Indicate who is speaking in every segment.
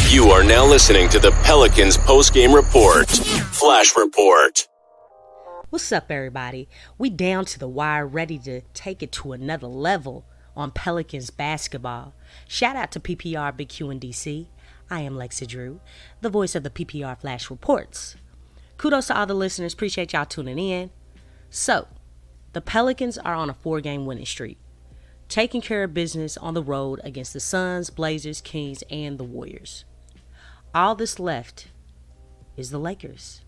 Speaker 1: You are now listening to the Pelicans Postgame Report. Flash Report.
Speaker 2: What's up, everybody? We down to the wire, ready to take it to another level on Pelicans basketball. Shout out to PPR, Big Q, and DC. I am Lexxah Drew, the voice of the PPR Flash Reports. Kudos to all the listeners. Appreciate y'all tuning in. So, the Pelicans are on a 4-game winning streak, taking care of business on the road against the Suns, Blazers, Kings, and the Warriors. All that's left is the Lakers,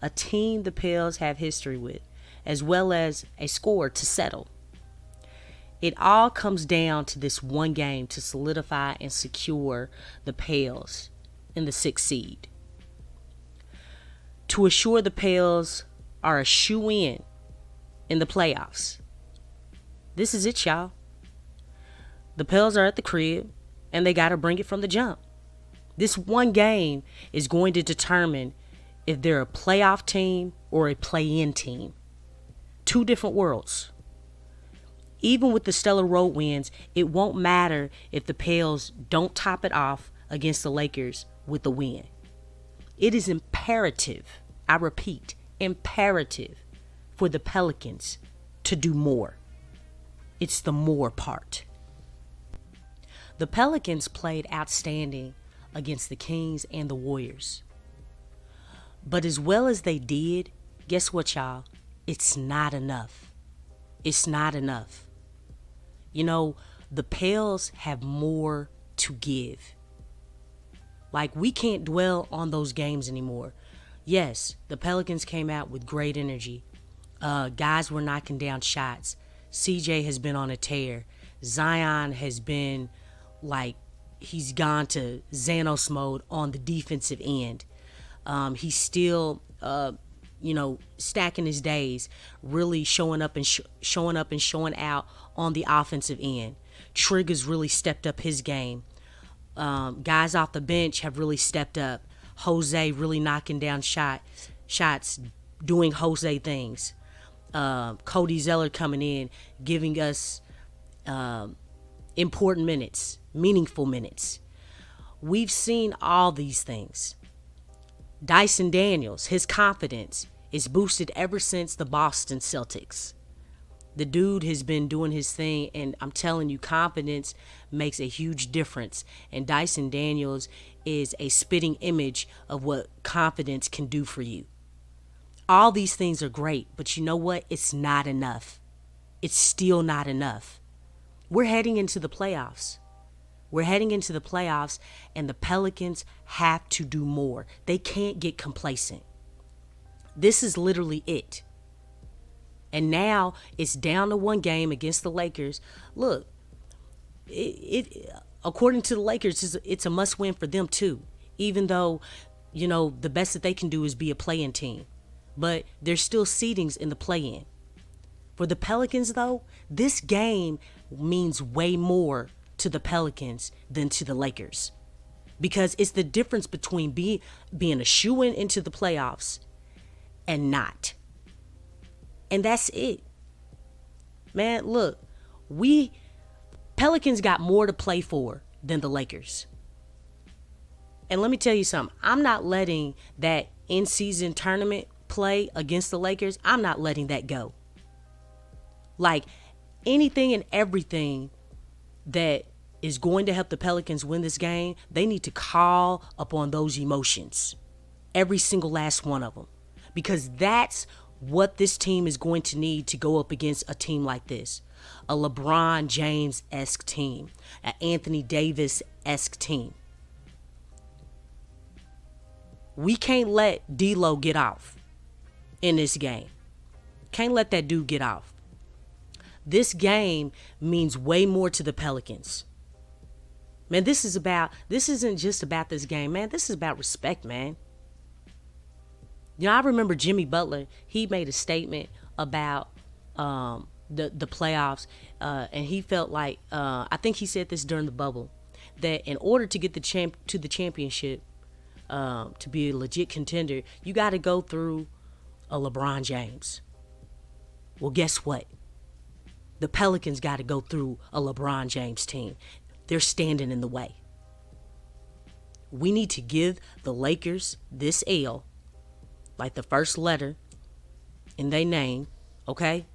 Speaker 2: a team the Pels have history with, as well as a score to settle. It all comes down to this one game to solidify and secure the Pels in the 6th seed. To assure the Pels are a shoe-in the playoffs. This is it, y'all. The Pels are at the crib, and they got to bring it from the jump. This one game is going to determine if they're a playoff team or a play-in team. Two different worlds. Even with the stellar road wins, it won't matter if the Pels don't top it off against the Lakers with the win. It is imperative, I repeat, imperative for the Pelicans to do more. It's the more part. The Pelicans played outstanding against the Kings and the Warriors. But as well as they did, guess what, y'all? It's not enough. It's not enough. You know, the Pels have more to give. Like, we can't dwell on those games anymore. Yes, the Pelicans came out with great energy. Guys were knocking down shots. CJ has been on a tear. Zion has been like, he's gone to Xanos mode on the defensive end. He's still, stacking his days, really showing up and showing out on the offensive end. Trigger's really stepped up his game. Guys off the bench have really stepped up. Jose really knocking down shots, doing Jose things. Cody Zeller coming in, giving us important minutes, meaningful minutes. We've seen all these things. Dyson Daniels, his confidence is boosted ever since the Boston Celtics. The dude has been doing his thing, and I'm telling you, confidence makes a huge difference. And Dyson Daniels is a spitting image of what confidence can do for you. All these things are great, but you know what? It's not enough. It's still not enough. We're heading into the playoffs. And the Pelicans have to do more. They can't get complacent. This is literally it. And now it's down to one game against the Lakers. Look, it according to the Lakers, it's a must-win for them too. Even though, the best that they can do is be a play-in team. But there's still seedings in the play-in. For the Pelicans, though, this game means way more to the Pelicans than to the Lakers. Because it's the difference between being a shoo-in into the playoffs and not. And that's it. Man, look, Pelicans got more to play for than the Lakers. And let me tell you something. I'm not letting that in-season tournament play against the Lakers. I'm not letting that go. Like, anything and everything that is going to help the Pelicans win this game, they need to call upon those emotions. Every single last one of them. Because that's what this team is going to need to go up against a team like this. A LeBron James-esque team. An Anthony Davis-esque team. We can't let D-Lo get off in this game. Can't let that dude get off. This game means way more to the Pelicans. Man, this isn't just about this game, man. This is about respect, man. I remember Jimmy Butler, he made a statement about the playoffs, and he felt like, I think he said this during the bubble, that in order to get to the championship, to be a legit contender, you got to go through a LeBron James. Well, guess what? The Pelicans got to go through a LeBron James team. They're standing in the way. We need to give the Lakers this L, like the first letter in their name, okay?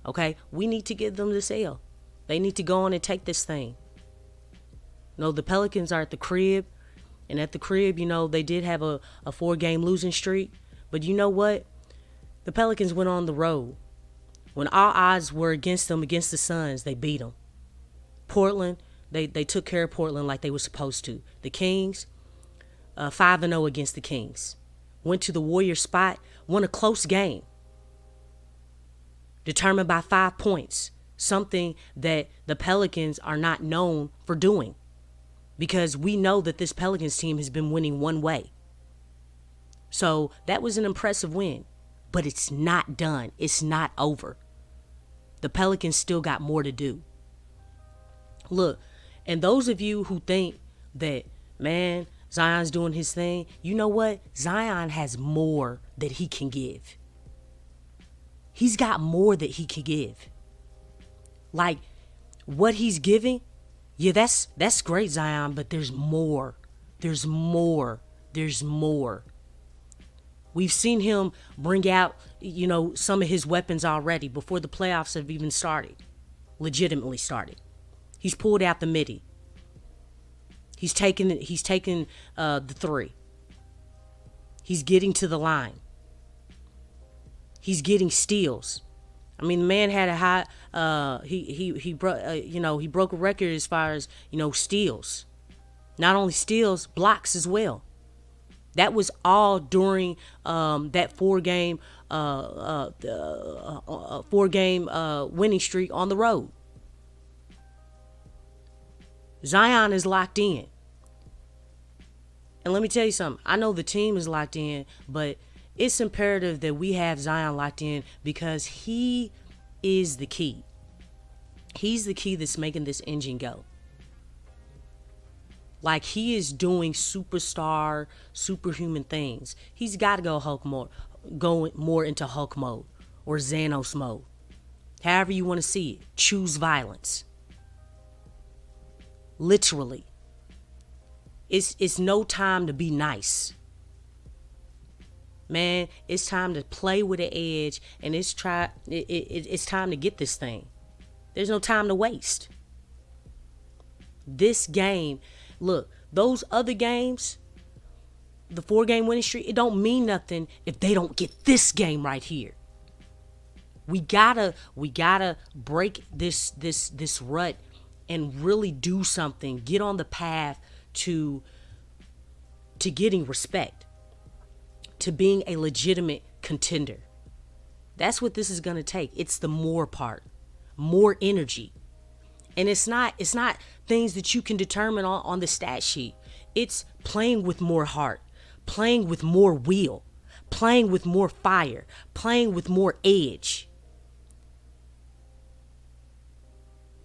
Speaker 2: Okay? We need to give them this L. They need to go on and take this thing. No, the Pelicans are at the crib, and at the crib, they did have a 4-game losing streak. But you know what? The Pelicans went on the road. When all odds were against them, against the Suns, they beat them. Portland, they took care of Portland like they were supposed to. The Kings, 5-0 against the Kings. Went to the Warriors spot, won a close game. Determined by 5 points. Something that the Pelicans are not known for doing. Because we know that this Pelicans team has been winning one way. So that was an impressive win. But it's not done. It's not over. The Pelicans still got more to do. Look, and those of you who think that, man, Zion's doing his thing, you know what? Zion has more that he can give. He's got more that he can give. Like, what he's giving, yeah, that's great, Zion, but there's more. There's more. There's more. We've seen him bring out, some of his weapons already before the playoffs have even started. Legitimately started. He's pulled out the midi. He's taken the 3. He's getting to the line. He's getting steals. I mean, the man had a high. He broke a record as far as steals. Not only steals, blocks as well. That was all during that 4-game winning streak on the road. Zion is locked in. And let me tell you something. I know the team is locked in, but it's imperative that we have Zion locked in because he is the key. He's the key that's making this engine go. Like, he is doing superstar, superhuman things. He's got to go more into Hulk mode or Xanos mode. However you want to see it. Choose violence. Literally. It's no time to be nice. Man, it's time to play with the edge, and it's time to get this thing. There's no time to waste. This game, look, those other games, the 4-game winning streak, it don't mean nothing if they don't get this game right here. We gotta break this rut and really do something. Get on the path to getting respect, to being a legitimate contender. That's what this is going to take. It's the more part, more energy. And it's not things that you can determine on the stat sheet. It's playing with more heart, playing with more will, playing with more fire, playing with more edge,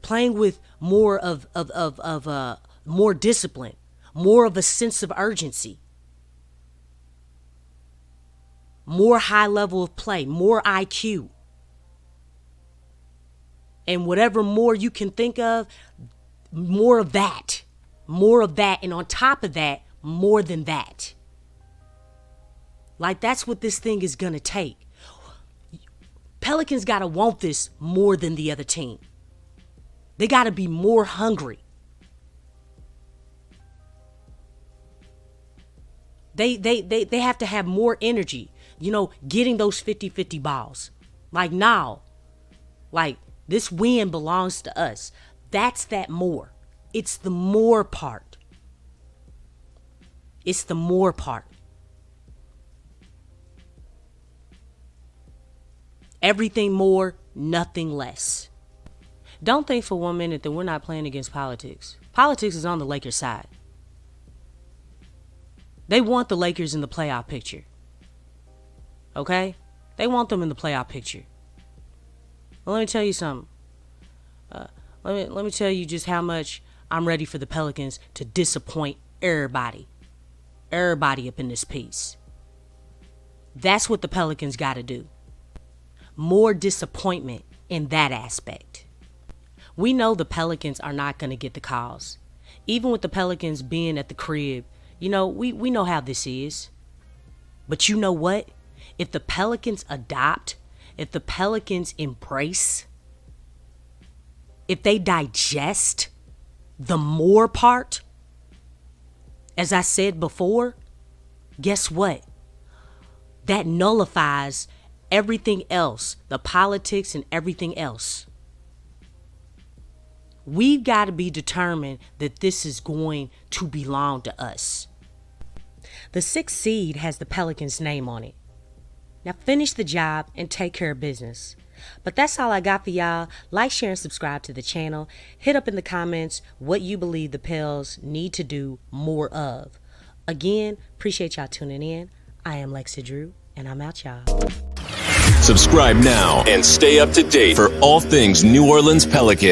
Speaker 2: playing with more of more discipline, more of a sense of urgency, more high level of play, more IQ. And whatever more you can think of, more of that. And on top of that, more than that. Like, that's what this thing is going to take. Pelicans got to want this more than the other team. They got to be more hungry. They have to have more energy, getting those 50-50 balls. Like, now, this win belongs to us. That's that more. It's the more part. It's the more part. Everything more, nothing less. Don't think for 1 minute that we're not playing against politics. Politics is on the Lakers' side. They want the Lakers in the playoff picture. Okay? They want them in the playoff picture. Well, let me tell you something. Let me tell you just how much I'm ready for the Pelicans to disappoint everybody. Everybody up in this piece. That's what the Pelicans got to do. More disappointment in that aspect. We know the Pelicans are not going to get the calls. Even with the Pelicans being at the crib, You know, we know how this is. But you know what? If the Pelicans adopt, if the Pelicans embrace, if they digest the more part, as I said before, guess what? That nullifies everything else, the politics and everything else. We've got to be determined that this is going to belong to us. The 6th seed has the Pelicans' name on it. Now finish the job and take care of business. But that's all I got for y'all. Like, share, and subscribe to the channel. Hit up in the comments what you believe the Pels need to do more of. Again, appreciate y'all tuning in. I am Lexxah Drew, and I'm out, y'all.
Speaker 1: Subscribe now and stay up to date for all things New Orleans Pelicans.